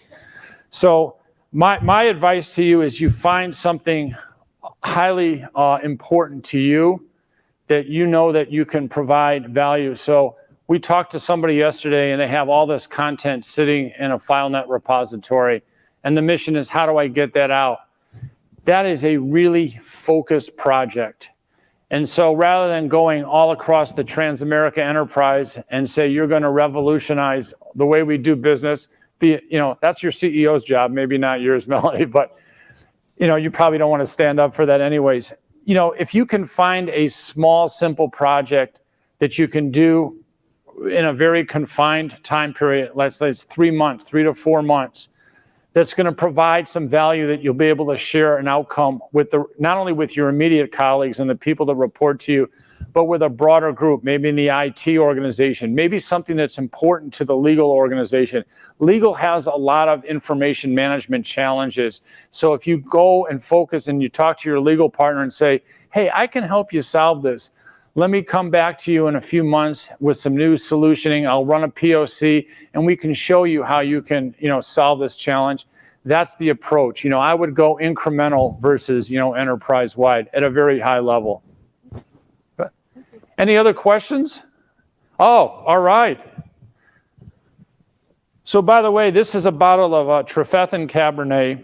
So my advice to you is you find something highly important to you that that you can provide value. So we talked to somebody yesterday and they have all this content sitting in a FileNet repository. And the mission is, how do I get that out? That is a really focused project. And so rather than going all across the Transamerica enterprise and say, you're going to revolutionize the way we do business, that's your CEO's job, maybe not yours, Melanie, but you probably don't want to stand up for that anyways. If you can find a small, simple project that you can do in a very confined time period, let's say it's 3 months, 3 to 4 months, that's going to provide some value that you'll be able to share an outcome with not only with your immediate colleagues and the people that report to you, but with a broader group, maybe in the IT organization, maybe something that's important to the legal organization. Legal has a lot of information management challenges. So if you go and focus and you talk to your legal partner and say, hey, I can help you solve this. Let me come back to you in a few months with some new solutioning. I'll run a POC and we can show you how you can, solve this challenge. That's the approach. I would go incremental versus, enterprise-wide at a very high level. Any other questions? Oh, all right. So by the way, this is a bottle of Trefethen Cabernet.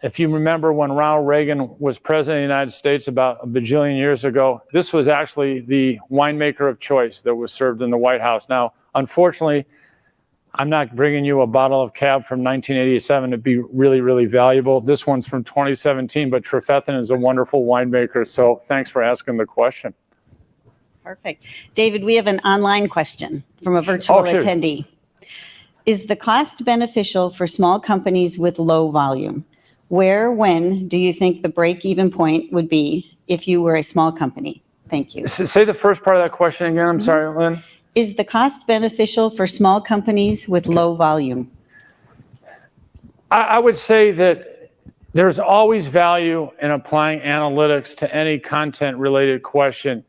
If you remember when Ronald Reagan was president of the United States about a bajillion years ago, this was actually the winemaker of choice that was served in the White House. Now, unfortunately, I'm not bringing you a bottle of Cab from 1987 to be really, really valuable. This one's from 2017, but Trefethen is a wonderful winemaker, so thanks for asking the question. Perfect. David, we have an online question from a virtual attendee. Is the cost beneficial for small companies with low volume? When do you think the break-even point would be if you were a small company? Thank you. Say the first part of that question again. I'm sorry, Lynn. Is the cost beneficial for small companies with low volume? I would say that there's always value in applying analytics to any content-related question.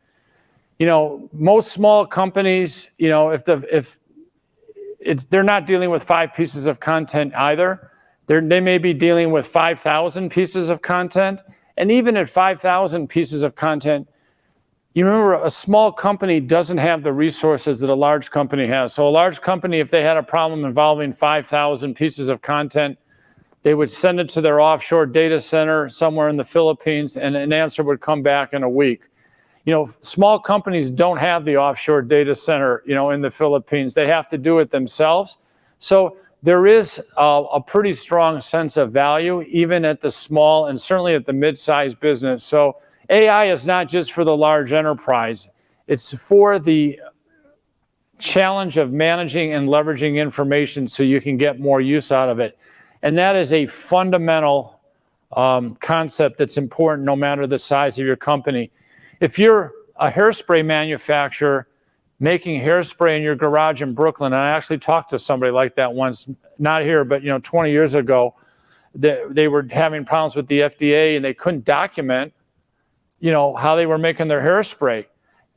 Most small companies, if they're not dealing with 5 pieces of content either. They may be dealing with 5,000 pieces of content. And even at 5,000 pieces of content, you remember a small company doesn't have the resources that a large company has. So a large company, if they had a problem involving 5,000 pieces of content, they would send it to their offshore data center somewhere in the Philippines, and an answer would come back in a week. Small companies don't have the offshore data center, in the Philippines. They have to do it themselves. So there is a pretty strong sense of value, even at the small and certainly at the mid-sized business. So AI is not just for the large enterprise. It's for the challenge of managing and leveraging information so you can get more use out of it. And that is a fundamental concept that's important no matter the size of your company. If you're a hairspray manufacturer making hairspray in your garage in Brooklyn, and I actually talked to somebody like that once, not here, but 20 years ago, they were having problems with the FDA and they couldn't document, how they were making their hairspray.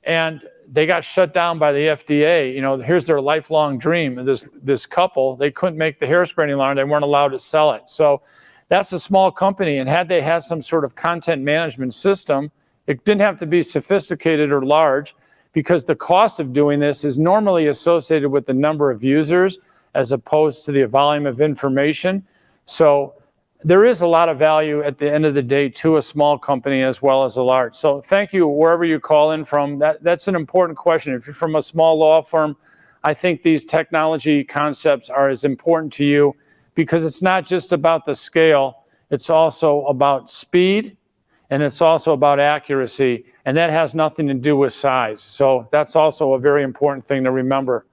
And they got shut down by the FDA. Here's their lifelong dream. This couple, they couldn't make the hairspray any longer. They weren't allowed to sell it. So that's a small company. And had they had some sort of content management system, it didn't have to be sophisticated or large, because the cost of doing this is normally associated with the number of users as opposed to the volume of information. So there is a lot of value at the end of the day to a small company as well as a large. So thank you wherever you call in from. That's an important question. If you're from a small law firm, I think these technology concepts are as important to you, because it's not just about the scale, it's also about speed, and it's also about accuracy, and that has nothing to do with size. So that's also a very important thing to remember.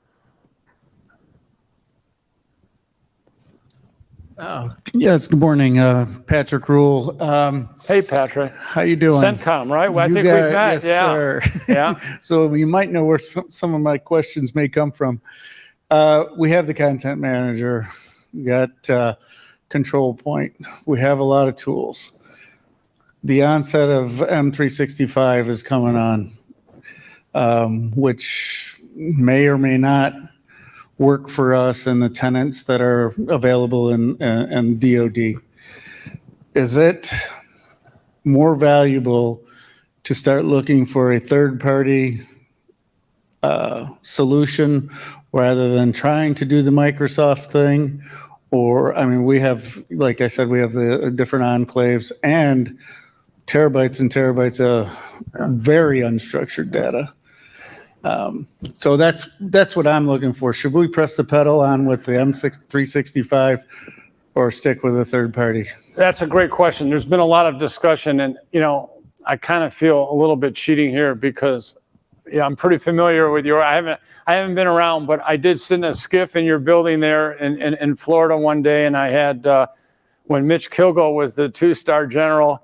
Yes, good morning, Patrick Rule. Hey, Patrick. How you doing? CENTCOM, right? Well, I think we've met. Yes, sir. Yeah. So you might know where some of my questions may come from. We have the content manager. We got control point. We have a lot of tools. The onset of M365 is coming on, which may or may not work for us and the tenants that are available in DoD. Is it more valuable to start looking for a third-party solution rather than trying to do the Microsoft thing? Or, we have, like I said, we have the different enclaves and terabytes and terabytes of very unstructured data. So that's what I'm looking for. Should we press the pedal on with the M365 or stick with a third party? That's a great question. There's been a lot of discussion, and I kind of feel a little bit cheating here because I'm pretty familiar with I haven't been around, but I did sit in a skiff in your building there in Florida one day, and I had when Mitch Kilgo was the 2-star general.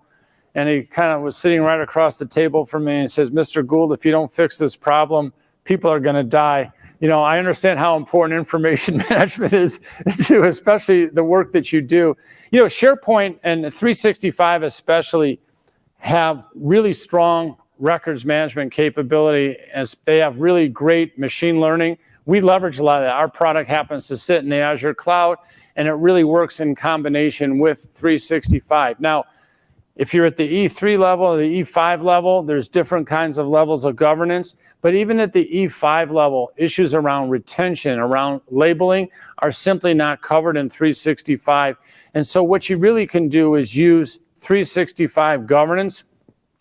and he kind of was sitting right across the table from me and says, Mr. Gould, if you don't fix this problem, people are going to die. You know, I understand how important information management is to, especially the work that you do. You know, SharePoint and 365 especially have really strong records management capability, as they have really great machine learning. We leverage a lot of that. Our product happens to sit in the Azure cloud, and it really works in combination with 365. Now, if you're at the E3 level or the E5 level, there's different kinds of levels of governance. But even at the E5 level, issues around retention, around labeling are simply not covered in 365. And so what you really can do is use 365 governance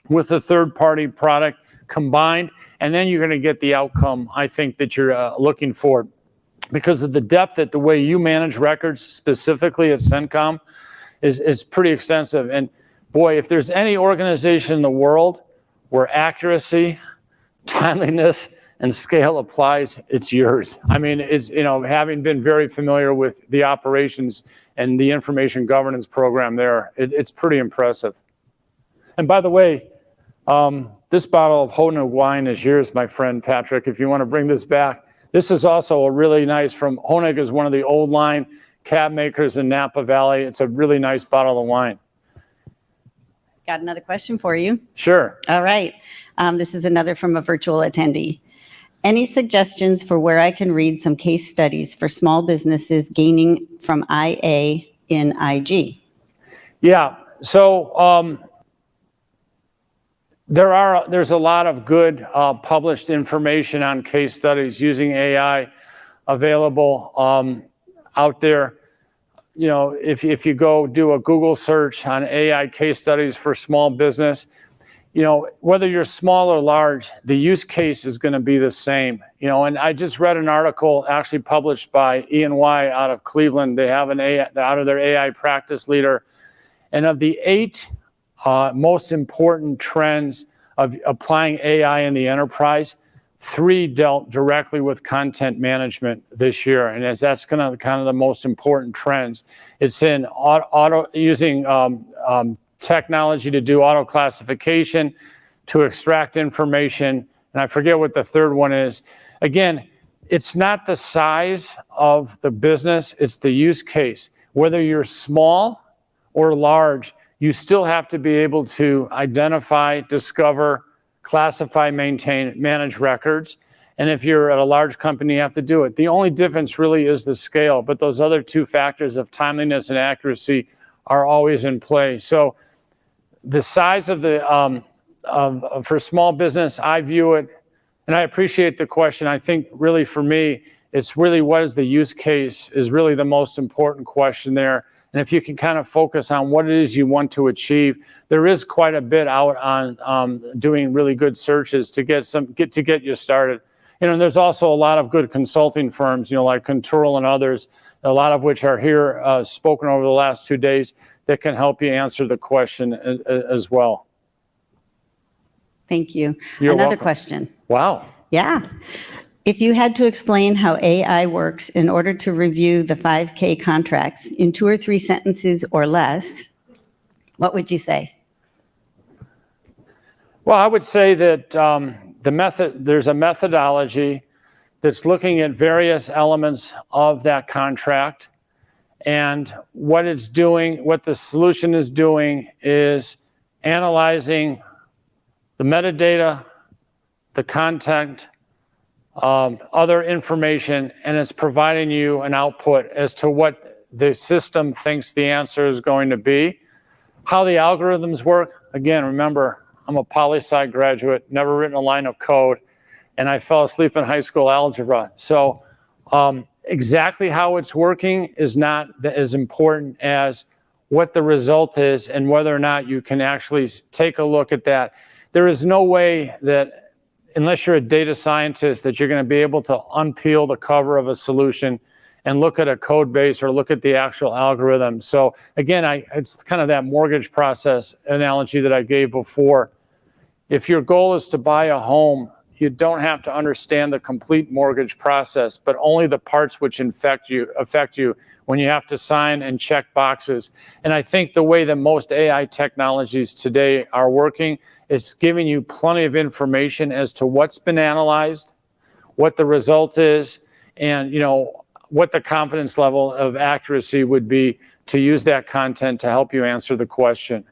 with a third-party product combined, and then you're going to get the outcome, I think, that you're looking for. Because of the depth that the way you manage records, specifically at CENTCOM, is pretty extensive. And boy, if there's any organization in the world where accuracy, timeliness, and scale applies, it's yours. I mean, it's, you know, having been very familiar with the operations and the information governance program there, it's pretty impressive. And by the way, this bottle of Honig wine is yours, my friend Patrick, if you want to bring this back. This is also a really nice, from Honig, is one of the old line cab makers in Napa Valley. It's a really nice bottle of wine. Got another question for you. Sure. All right. This is another from a virtual attendee. Any suggestions for where I can read some case studies for small businesses gaining from IA in IG? Yeah. So there's a lot of good published information on case studies using AI available out there. You know, if you go do a Google search on AI case studies for small business, you know, whether you're small or large, the use case is going to be the same. You know, and I just read an article actually published by E&Y out of Cleveland. They have an AI, out of their AI practice leader. And of the 8 most important trends of applying AI in the enterprise, 3 dealt directly with content management this year, and as that's kind of the most important trends. It's in using technology to do auto classification, to extract information, and I forget what the third one is. Again, it's not the size of the business, it's the use case. Whether you're small or large, you still have to be able to identify, discover, classify, maintain, manage records. And if you're at a large company, you have to do it. The only difference really is the scale, but those other 2 factors of timeliness and accuracy are always in play. So the size of the, for small business, I view it, and I appreciate the question. I think really for me, it's really what is the use case is really the most important question there. And if you can kind of focus on what it is you want to achieve, there is quite a bit out on doing really good searches to get you started. You know, and there's also a lot of good consulting firms, you know, like Control and others, a lot of which are here spoken over the last 2 days, that can help you answer the question as well. Thank you. You're Another welcome. question. Wow. Yeah. If you had to explain how AI works in order to review the 5K contracts in 2 or 3 sentences or less, what would you say? Well, I would say that there's a methodology that's looking at various elements of that contract, and what it's doing, what the solution is doing, is analyzing the metadata, the content, other information, and it's providing you an output as to what the system thinks the answer is going to be. How the algorithms work, again, remember, I'm a poli-sci graduate, never written a line of code, and I fell asleep in high school algebra. So exactly how it's working is not as important as what the result is and whether or not you can actually take a look at that. There is no way that, unless you're a data scientist, that you're going to be able to unpeel the cover of a solution and look at a code base or look at the actual algorithm. So again, it's kind of that mortgage process analogy that I gave before. If your goal is to buy a home, you don't have to understand the complete mortgage process, but only the parts which affect you when you have to sign and check boxes. And I think the way that most AI technologies today are working, it's giving you plenty of information as to what's been analyzed, what the result is, and what the confidence level of accuracy would be to use that content to help you answer the question.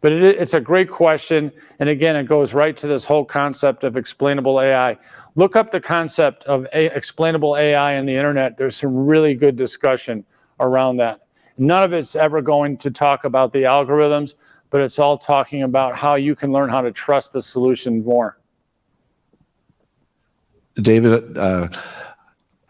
But it's a great question. And again, it goes right to this whole concept of explainable AI. Look up the concept of explainable AI on the internet. There's some really good discussion around that. None of it's ever going to talk about the algorithms, but it's all talking about how you can learn how to trust the solution more. David, I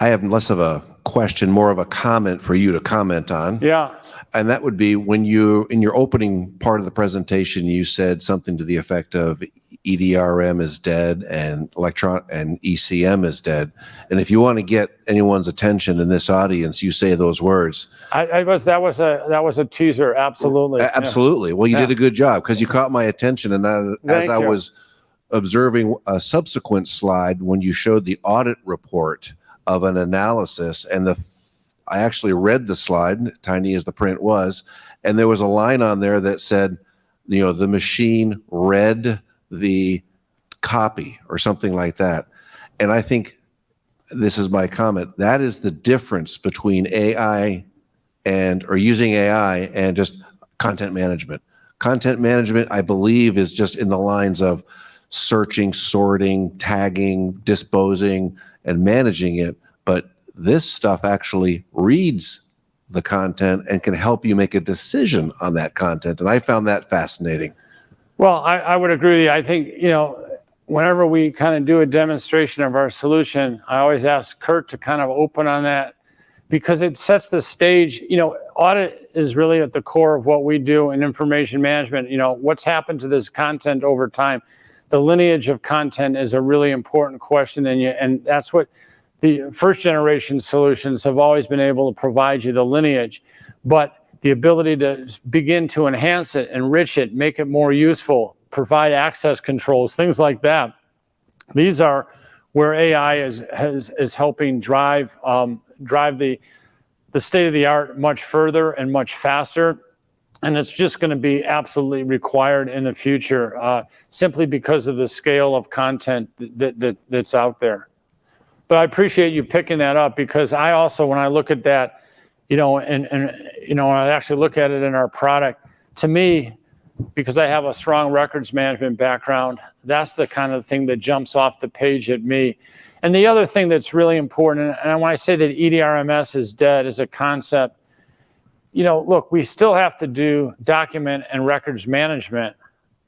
have less of a question, more of a comment for you to comment on. Yeah. And that would be when in your opening part of the presentation, you said something to the effect of EDRM is dead and ECM is dead. And if you want to get anyone's attention in this audience, you say those words. That was a teaser. Absolutely. Absolutely. Well, you did a good job because you caught my attention. And as I was observing a subsequent slide, when you showed the audit report of an analysis, and I actually read the slide, tiny as the print was, and there was a line on there that said, the machine read the copy or something like that. And I think, this is my comment, that is the difference between AI or using AI and just content management. Content management, I believe, is just in the lines of searching, sorting, tagging, disposing, and managing it. But this stuff actually reads the content and can help you make a decision on that content. And I found that fascinating. Well, I would agree with you. I think, whenever we kind of do a demonstration of our solution, I always ask Kurt to kind of open on that because it sets the stage. Audit is really at the core of what we do in information management. What's happened to this content over time? The lineage of content is a really important question. And that's what the first generation solutions have always been able to provide you, the lineage, but the ability to begin to enhance it, enrich it, make it more useful, provide access controls, things like that. These are where AI is helping drive the state of the art much further and much faster. And it's just going to be absolutely required in the future, simply because of the scale of content that's out there. But I appreciate you picking that up because I also, when I look at that, and I actually look at it in our product, to me, because I have a strong records management background, that's the kind of thing that jumps off the page at me. And the other thing that's really important, and when I say that EDRMS is dead as a concept, look, we still have to do document and records management,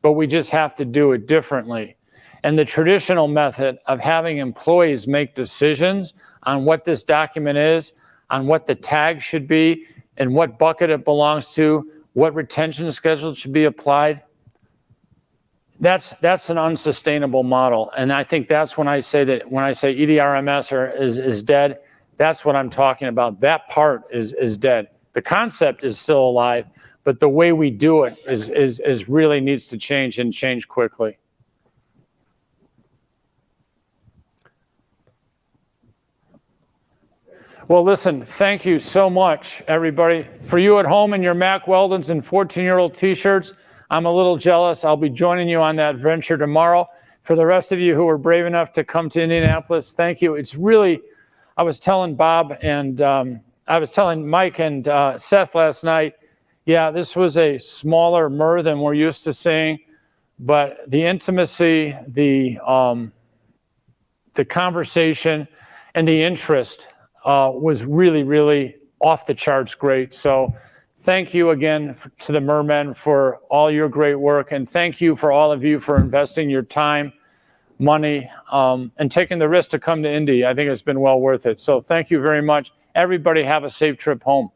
but we just have to do it differently. And the traditional method of having employees make decisions on what this document is, on what the tag should be, and what bucket it belongs to, what retention schedule should be applied, that's an unsustainable model. And I think that's when I say EDRMS is dead, that's what I'm talking about. That part is dead. The concept is still alive, but the way we do it is really needs to change and change quickly. Well, listen, thank you so much, everybody. For you at home in your Mack Weldons and 14-year-old t-shirts, I'm a little jealous. I'll be joining you on that venture tomorrow. For the rest of you who were brave enough to come to Indianapolis, thank you. It's really, I was telling Bob and I was telling Mike and Seth last night, yeah, this was a smaller MER than we're used to seeing, but the intimacy, the conversation, and the interest was really, really off the charts great. So thank you again to the Mermen for all your great work. And thank you for all of you for investing your time, money, and taking the risk to come to Indy. I think it's been well worth it. So thank you very much. Everybody have a safe trip home.